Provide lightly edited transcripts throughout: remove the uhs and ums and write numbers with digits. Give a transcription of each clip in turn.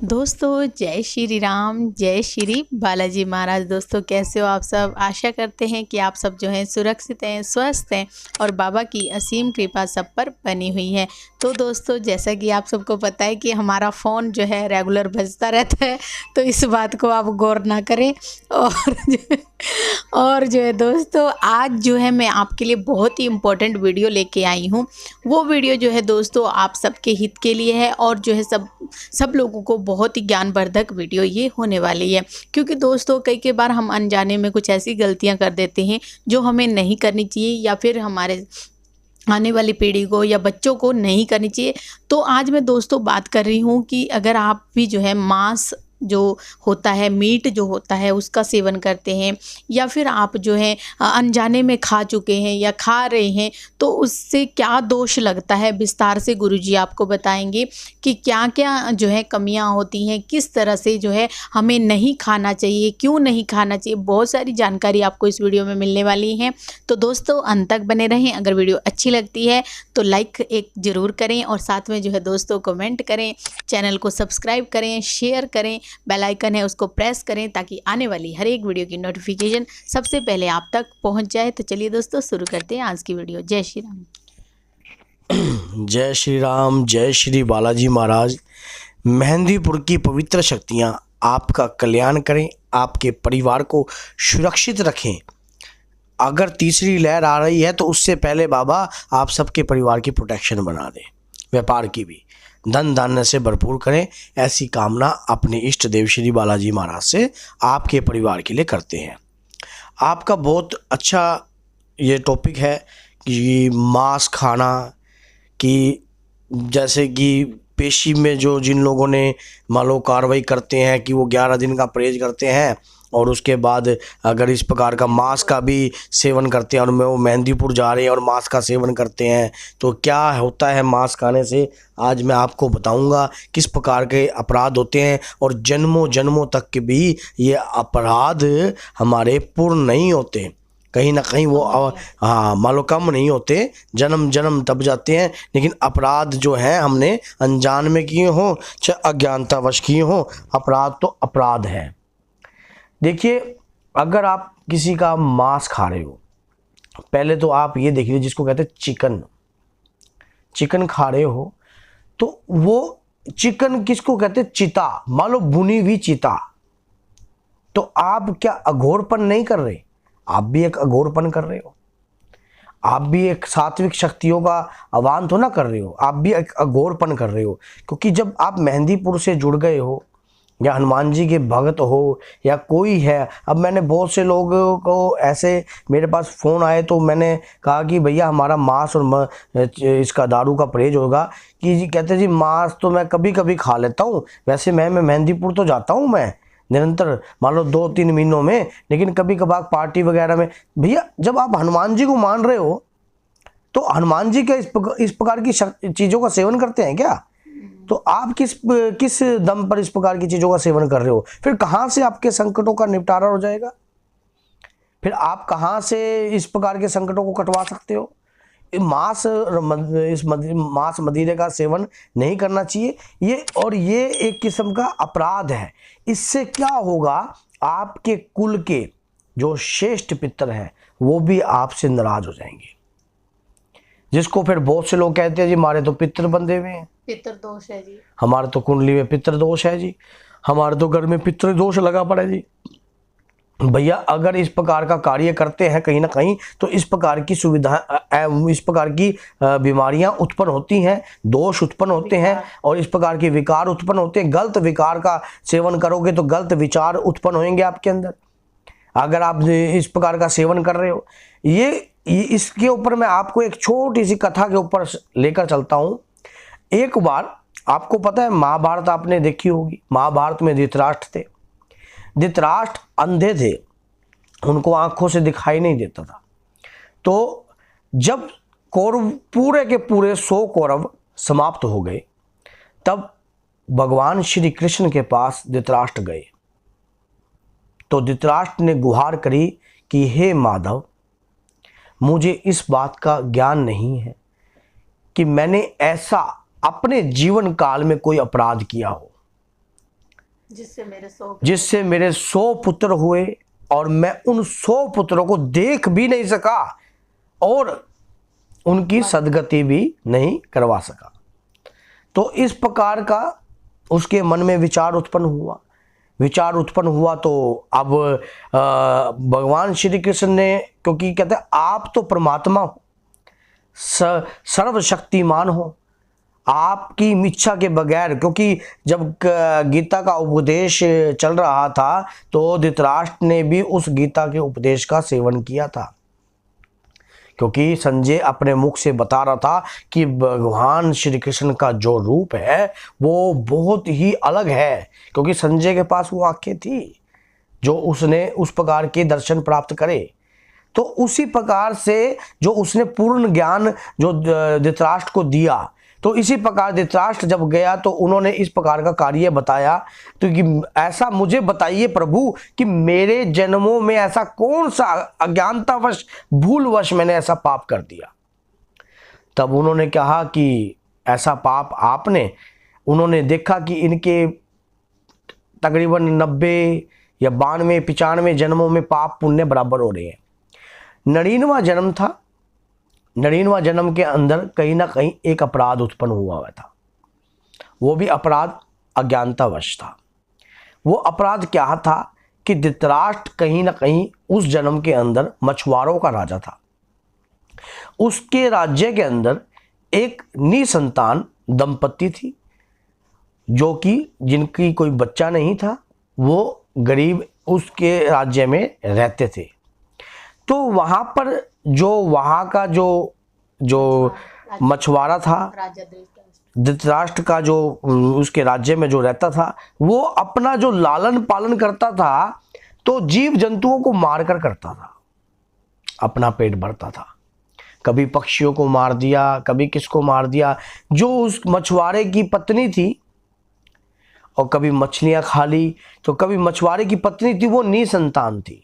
दोस्तों जय श्री राम, जय श्री बालाजी महाराज। दोस्तों कैसे हो आप सब। आशा करते हैं कि आप सब जो हैं सुरक्षित हैं, स्वस्थ हैं और बाबा की असीम कृपा सब पर बनी हुई है। तो दोस्तों जैसा कि आप सबको पता है कि हमारा फ़ोन जो है रेगुलर बजता रहता है, तो इस बात को आप गौर ना करें। और जो है दोस्तों आज जो है मैं आपके लिए बहुत ही इम्पोर्टेंट वीडियो लेके आई हूँ। वो वीडियो जो है दोस्तों आप सबके हित के लिए है और जो है सब लोगों को बहुत ही ज्ञानवर्धक वीडियो ये होने वाली है। क्योंकि दोस्तों कई बार हम अनजाने में कुछ ऐसी गलतियां कर देते हैं जो हमें नहीं करनी चाहिए या फिर हमारे आने वाली पीढ़ी को या बच्चों को नहीं करनी चाहिए। तो आज मैं दोस्तों बात कर रही हूँ कि अगर आप भी जो है मांस जो होता है, मीट जो होता है उसका सेवन करते हैं या फिर आप जो है अनजाने में खा चुके हैं या खा रहे हैं, तो उससे क्या दोष लगता है विस्तार से गुरुजी आपको बताएंगे कि क्या क्या जो है कमियां होती हैं, किस तरह से जो है हमें नहीं खाना चाहिए, क्यों नहीं खाना चाहिए। बहुत सारी जानकारी आपको इस वीडियो में मिलने वाली है। तो दोस्तों अंत तक बने रहें। अगर वीडियो अच्छी लगती है तो लाइक एक ज़रूर करें और साथ में जो है दोस्तों कमेंट करें, चैनल को सब्सक्राइब करें, शेयर करें, बेल आइकन है उसको प्रेस करें ताकि आने वाली हर एक वीडियो की नोटिफिकेशन सबसे पहले आप तक पहुंच जाए। तो चलिए दोस्तों शुरू करते हैं आज की वीडियो। जय श्री राम। जय श्री राम, जय श्री बालाजी महाराज। मेहंदीपुर की पवित्र शक्तियाँ आपका कल्याण करें, आपके परिवार को सुरक्षित रखें। अगर तीसरी लहर आ रही है तो उससे पहले बाबा आप सबके परिवार की प्रोटेक्शन बना दें, व्यापार की भी, धन धान्य से भरपूर करें। ऐसी कामना अपने इष्ट देव श्री बालाजी महाराज से आपके परिवार के लिए करते हैं। आपका बहुत अच्छा ये टॉपिक है कि मांस खाना कि जैसे कि पेशी में जो जिन लोगों ने मान लो कार्रवाई करते हैं कि वो 11 दिन का परहेज करते हैं और उसके बाद अगर इस प्रकार का मांस का भी सेवन करते हैं और वो मेहंदीपुर जा रहे हैं और मांस का सेवन करते हैं तो क्या होता है मांस खाने से, आज मैं आपको बताऊंगा किस प्रकार के अपराध होते हैं। और जन्मों जन्मों तक के भी ये अपराध हमारे पूर्ण नहीं होते, कहीं ना कहीं वो हाँ मान लो कम नहीं होते, जन्म जन्म तब जाते हैं। लेकिन अपराध जो है हमने अनजान में किए हों चाहे अज्ञानतावश किए हों, अपराध तो अपराध है। देखिए अगर आप किसी का मांस खा रहे हो, पहले तो आप ये देखिए जिसको कहते हैं चिकन खा रहे हो, तो वो चिकन किसको कहते हैं, चिता, मान लो भुनी हुई चिता। तो आप क्या अघोरपन नहीं कर रहे, आप भी एक अघोरपन कर रहे हो, आप भी एक सात्विक शक्तियों का आह्वान तो ना कर रहे हो, आप भी एक अघोरपन कर रहे हो। क्योंकि जब आप मेहंदीपुर से जुड़ गए हो या हनुमान जी के भक्त हो या कोई है, अब मैंने बहुत से लोगों को ऐसे मेरे पास फ़ोन आए तो मैंने कहा कि भैया हमारा मांस और इसका दारू का परहेज होगा। कि जी कहते जी मांस तो मैं कभी कभी खा लेता हूँ, वैसे मैं मेहंदीपुर तो जाता हूँ मैं निरंतर, मान लो 2-3 महीनों में, लेकिन कभी कभार पार्टी वगैरह में। भैया जब आप हनुमान जी को मान रहे हो तो हनुमान जी क्या इस प्रकार की चीज़ों का सेवन करते हैं क्या? तो आप किस दम पर इस प्रकार की चीज़ों का सेवन कर रहे हो? फिर कहाँ से आपके संकटों का निपटारा हो जाएगा? फिर आप कहाँ से इस प्रकार के संकटों को कटवा सकते हो? मांस मदिरे का सेवन नहीं करना चाहिए ये, और ये एक किस्म का अपराध है। इससे क्या होगा, आपके कुल के जो श्रेष्ठ पितर हैं वो भी आपसे नाराज हो जाएंगे। जिसको फिर बहुत से लोग कहते हैं जी हमारे तो पितर बंधे हुए हैं, पितर दोष है जी, हमारे तो कुंडली में पितर दोष है जी, हमारे तो घर में पितर दोष लगा पड़ा जी। भैया अगर इस प्रकार का कार्य करते हैं कहीं ना कहीं तो इस प्रकार की सुविधा, इस प्रकार की बीमारियां उत्पन्न होती हैं, दोष उत्पन्न होते हैं और इस प्रकार के विकार उत्पन्न होते हैं। गलत विकार का सेवन करोगे तो गलत विचार उत्पन्न होंगे आपके अंदर, अगर आप इस प्रकार का सेवन कर रहे हो। ये इसके ऊपर मैं आपको एक छोटी सी कथा के ऊपर लेकर चलता हूँ। एक बार आपको पता है महाभारत आपने देखी होगी, महाभारत में धृतराष्ट्र थे। धृतराष्ट्र अंधे थे, उनको आंखों से दिखाई नहीं देता था। तो जब कौरव पूरे के पूरे 100 कौरव समाप्त हो गए तब भगवान श्री कृष्ण के पास धृतराष्ट्र गए। तो धृतराष्ट्र ने गुहार करी कि हे माधव, मुझे इस बात का ज्ञान नहीं है कि मैंने ऐसा अपने जीवन काल में कोई अपराध किया हो। जिससे मेरे 100 पुत्र हुए और मैं उन 100 पुत्रों को देख भी नहीं सका और उनकी सदगति भी नहीं करवा सका। तो इस प्रकार का उसके मन में विचार उत्पन्न हुआ। तो अब भगवान श्री कृष्ण ने, क्योंकि कहते हैं आप तो परमात्मा हो, सर्वशक्तिमान हो, आपकी इच्छा के बगैर, क्योंकि जब गीता का उपदेश चल रहा था तो धृतराष्ट्र ने भी उस गीता के उपदेश का सेवन किया था, क्योंकि संजय अपने मुख से बता रहा था कि भगवान श्री कृष्ण का जो रूप है वो बहुत ही अलग है, क्योंकि संजय के पास वो आंखें थी जो उसने उस प्रकार के दर्शन प्राप्त करे। तो उसी प्रकार से जो उसने पूर्ण ज्ञान जो धृतराष्ट्र को दिया, तो इसी प्रकार धृतराष्ट्र जब गया तो उन्होंने इस प्रकार का कार्य बताया, तो कि ऐसा मुझे बताइए प्रभु कि मेरे जन्मों में ऐसा कौन सा अज्ञानतावश भूलवश मैंने ऐसा पाप कर दिया। तब उन्होंने कहा कि ऐसा पाप आपने, उन्होंने देखा कि इनके तकरीबन 90 या 92 95 जन्मों में पाप पुण्य बराबर हो रहे हैं। 99वां जन्म था, 99वां जन्म के अंदर कहीं ना कहीं एक अपराध उत्पन्न हुआ था, वो भी अपराध अज्ञानतावश था। वो अपराध क्या था कि धृतराष्ट्र कहीं ना कहीं उस जन्म के अंदर मछुआरों का राजा था। उसके राज्य के अंदर एक निसंतान दंपत्ति थी, जो कि जिनकी कोई बच्चा नहीं था, वो गरीब उसके राज्य में रहते थे। तो वहाँ पर जो वहाँ का जो मछुआरा था, धृतराष्ट्र का जो उसके राज्य में जो रहता था, वो अपना जो लालन पालन करता था तो जीव जंतुओं को मारकर करता था, अपना पेट भरता था। कभी पक्षियों को मार दिया, कभी किसको मार दिया। जो उस मछुआरे की पत्नी थी और कभी मछलियाँ खा ली, तो कभी मछुआरे की पत्नी थी वो निसंतान थी,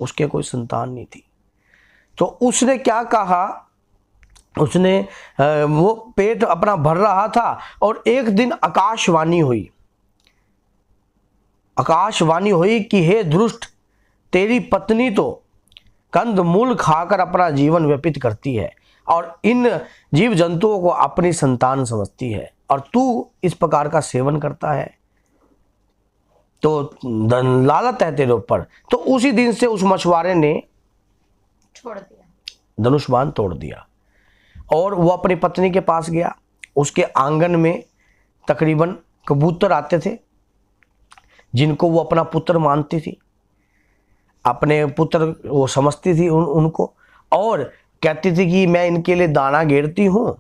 उसके कोई संतान नहीं थी। तो उसने क्या कहा, उसने वो पेट अपना भर रहा था और एक दिन आकाशवाणी हुई कि हे दुष्ट, तेरी पत्नी तो कंदमूल खाकर अपना जीवन व्यतीत करती है और इन जीव जंतुओं को अपनी संतान समझती है, और तू इस प्रकार का सेवन करता है, तो लालत है तेरे ऊपर। तो उसी दिन से उस मछुआरे ने छोड़ दिया, धनुष बाण तोड़ दिया और वो अपनी पत्नी के पास गया। उसके आंगन में तकरीबन कबूतर आते थे, जिनको वो अपना पुत्र मानती थी, अपने पुत्र वो समझती थी उनको, और कहती थी कि मैं इनके लिए दाना घेरती हूँ,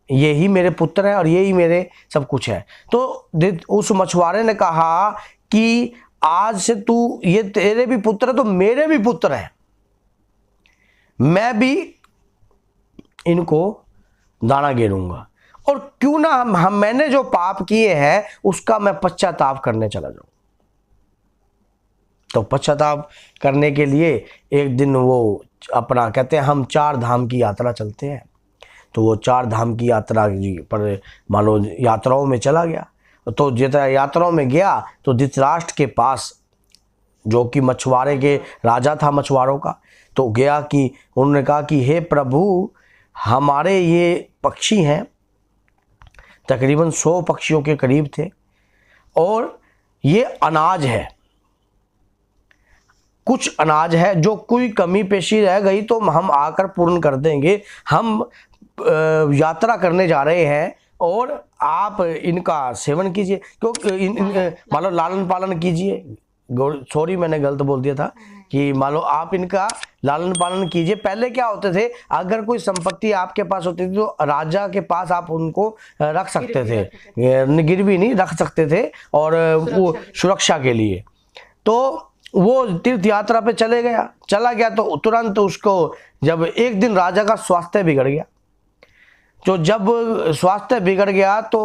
यही मेरे पुत्र है और यही मेरे सब कुछ है। तो उस मछुआरे ने कहा कि आज से तू, ये तेरे भी पुत्र है तो मेरे भी पुत्र हैं, मैं भी इनको दाना घेरूंगा, और क्यों ना हम मैंने जो पाप किए हैं उसका मैं पश्चाताप करने चला जाऊं। तो पश्चाताप करने के लिए एक दिन वो अपना, कहते हैं हम 4 धाम की यात्रा चलते हैं, तो वो 4 धाम की यात्रा पर मान लो यात्राओं में चला गया। तो जितना यात्राओं में गया तो धृतराष्ट्र के पास, जो कि मछुआरे के राजा था मछुआरों का, तो गया कि उन्होंने कहा कि हे प्रभु, हमारे ये पक्षी हैं, तकरीबन 100 पक्षियों के करीब थे, और ये अनाज है, कुछ अनाज है, जो कोई कमी पेशी रह गई तो हम आकर पूर्ण कर देंगे। हम यात्रा करने जा रहे हैं और आप इनका सेवन कीजिए, क्योंकि मान लो लालन पालन कीजिए। सॉरी, मैंने गलत बोल दिया था कि मान लो आप इनका लालन पालन कीजिए। पहले क्या होते थे, अगर कोई संपत्ति आपके पास होती थी तो राजा के पास आप उनको रख सकते थे, गिरवी नहीं रख सकते थे, और वो सुरक्षा के लिए। तो वो तीर्थ यात्रा पे चला गया तो तुरंत उसको, जब एक दिन राजा का स्वास्थ्य बिगड़ गया, तो जब स्वास्थ्य बिगड़ गया तो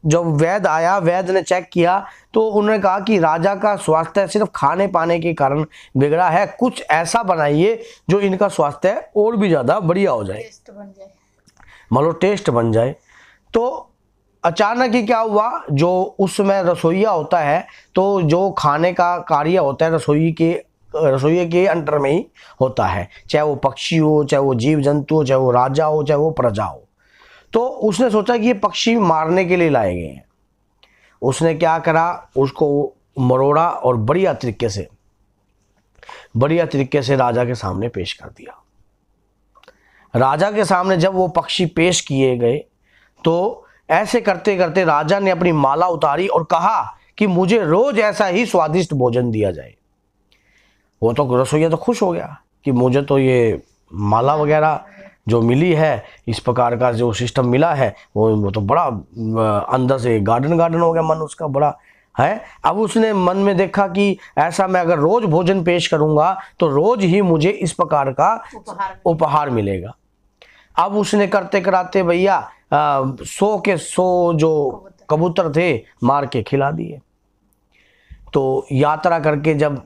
जब वैद्य आया, वैद्य ने चेक किया तो उन्होंने कहा कि राजा का स्वास्थ्य सिर्फ खाने पाने के कारण बिगड़ा है, कुछ ऐसा बनाइए जो इनका स्वास्थ्य और भी ज़्यादा बढ़िया हो जाए, मान लो टेस्ट बन जाए। तो अचानक ही क्या हुआ, जो उस समय रसोइया होता है, तो जो खाने का कार्य होता है रसोई के अंडर में ही होता है, चाहे वो पक्षी हो, चाहे वो जीव जंतु हो, चाहे वो राजा हो, चाहे वो प्रजा हो। तो उसने सोचा कि ये पक्षी मारने के लिए लाए गए हैं। उसने क्या करा, उसको मरोड़ा और बढ़िया तरीके से राजा के सामने पेश कर दिया। राजा के सामने जब वो पक्षी पेश किए गए तो ऐसे करते करते राजा ने अपनी माला उतारी और कहा कि मुझे रोज ऐसा ही स्वादिष्ट भोजन दिया जाए। वो तो रसोइया तो खुश हो गया कि मुझे तो ये माला वगैरह जो मिली है, इस प्रकार का जो सिस्टम मिला है, वो तो बड़ा अंदर से गार्डन हो गया मन उसका, बड़ा है। अब उसने मन में देखा कि ऐसा मैं अगर रोज भोजन पेश करूंगा तो रोज ही मुझे इस प्रकार का उपहार मिलेगा। अब उसने करते कराते भैया 100 के 100 जो कबूतर थे मार के खिला दिए। तो यात्रा करके जब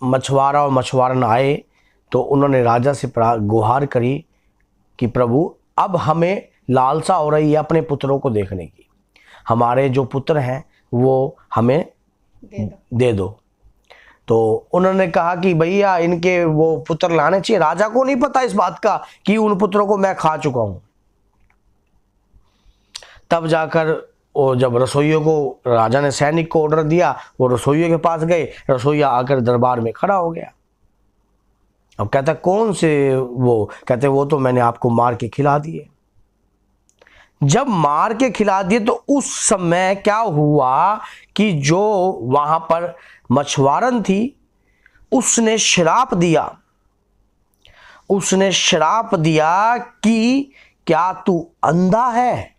मछुआरा और मछुआरन आए तो उन्होंने राजा से गुहार करी कि प्रभु अब हमें लालसा हो रही है अपने पुत्रों को देखने की, हमारे जो पुत्र हैं वो हमें दे दो। तो उन्होंने कहा कि भैया इनके वो पुत्र लाने चाहिए। राजा को नहीं पता इस बात का कि उन पुत्रों को मैं खा चुका हूं। तब जाकर वो जब रसोइयों को, राजा ने सैनिक को ऑर्डर दिया, वो रसोइयों के पास गए, रसोइया आकर दरबार में खड़ा हो गया। अब कहता कौन से वो, कहते वो तो मैंने आपको मार के खिला दिए। जब मार के खिला दिए तो उस समय क्या हुआ कि जो वहां पर मछुआरन थी उसने श्राप दिया कि क्या तू अंधा है,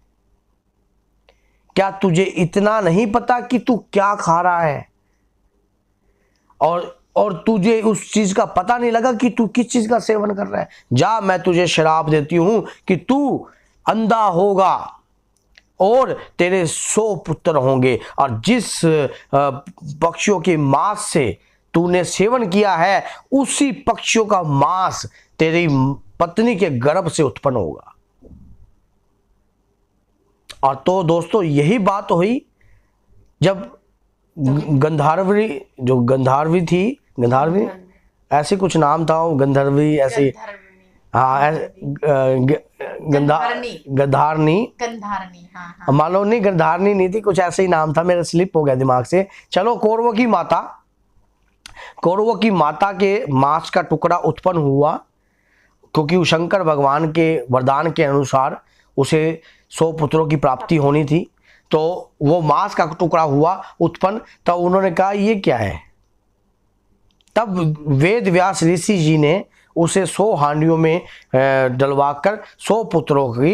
क्या तुझे इतना नहीं पता कि तू क्या खा रहा है, और तुझे उस चीज का पता नहीं लगा कि तू किस चीज का सेवन कर रहा है। जा, मैं तुझे श्राप देती हूं कि तू अंधा होगा और तेरे 100 पुत्र होंगे, और जिस पक्षियों के मांस से तूने सेवन किया है उसी पक्षियों का मांस तेरी पत्नी के गर्भ से उत्पन्न होगा। और तो दोस्तों यही बात हुई जब गंधारवी ऐसी कुछ नाम था, गंधर्वी ऐसी, हाँ गंधारनी, हाँ। मालूम नहीं, गंधारनी नहीं थी, कुछ ऐसे ही नाम था, मेरा स्लिप हो गया दिमाग से। चलो, कौरवों की माता के मांस का टुकड़ा उत्पन्न हुआ, क्योंकि शंकर भगवान के वरदान के अनुसार उसे 100 पुत्रों की प्राप्ति होनी थी। तो वो मांस का टुकड़ा हुआ उत्पन्न। तब उन्होंने कहा ये क्या है। तब वेद व्यास ऋषि जी ने उसे 100 हांडियों में डलवाकर 100 पुत्रों की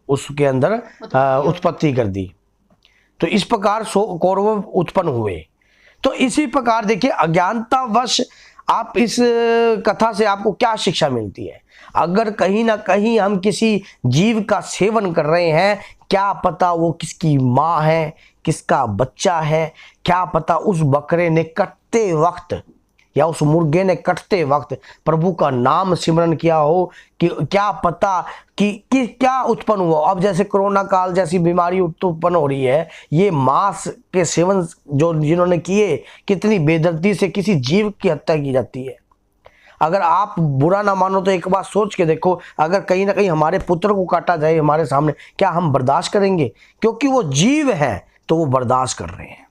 उसके अंदर उत्पत्ति कर दी। तो इस प्रकार 100 कौरव उत्पन्न हुए। तो इसी प्रकार देखिए, अज्ञानतावश आप इस कथा से आपको क्या शिक्षा मिलती है। अगर कहीं ना कहीं हम किसी जीव का सेवन कर रहे हैं, क्या पता वो किसकी माँ है, किसका बच्चा है, क्या पता उस बकरे ने कटते वक्त या उस मुर्गे ने कटते वक्त प्रभु का नाम सिमरन किया हो, कि क्या पता कि क्या उत्पन्न हुआ। अब जैसे कोरोना काल जैसी बीमारी उत्पन्न हो रही है, ये मांस के सेवन जो जिन्होंने किए, कितनी बेदर्दी से किसी जीव की हत्या की जाती है। अगर आप बुरा ना मानो तो एक बार सोच के देखो, अगर कहीं ना कहीं हमारे पुत्र को काटा जाए हमारे सामने, क्या हम बर्दाश्त करेंगे? क्योंकि वो जीव है तो वो बर्दाश्त कर रहे हैं।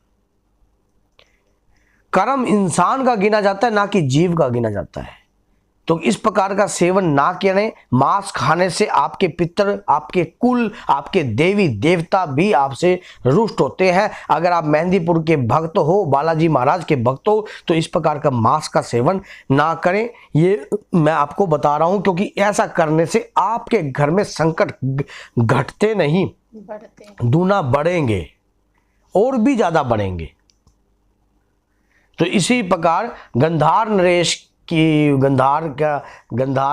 कर्म इंसान का गिना जाता है, ना कि जीव का गिना जाता है। तो इस प्रकार का सेवन ना करें। मांस खाने से आपके पितर, आपके कुल, आपके देवी देवता भी आपसे रुष्ट होते हैं। अगर आप मेहंदीपुर के भक्त हो, बालाजी महाराज के भक्त हो, तो इस प्रकार का मांस का सेवन ना करें। ये मैं आपको बता रहा हूं, क्योंकि ऐसा करने से आपके घर में संकट घटते नहीं, दूना बढ़ेंगे और भी ज्यादा बढ़ेंगे। तो इसी प्रकार गंधार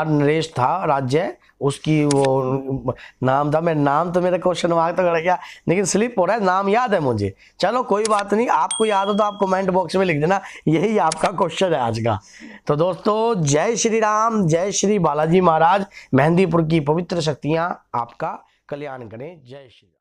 नरेश था राज्य, उसकी वो नाम था, मैं नाम तो मेरा क्वेश्चन मार्क तो कर गया, लेकिन स्लिप हो रहा है, नाम याद है मुझे। चलो कोई बात नहीं, आपको याद हो तो आप कमेंट बॉक्स में लिख देना, यही आपका क्वेश्चन है आज का। तो दोस्तों, जय श्री राम, जय श्री बालाजी महाराज। मेहंदीपुर की पवित्र शक्तियां आपका कल्याण करें। जय श्री राम।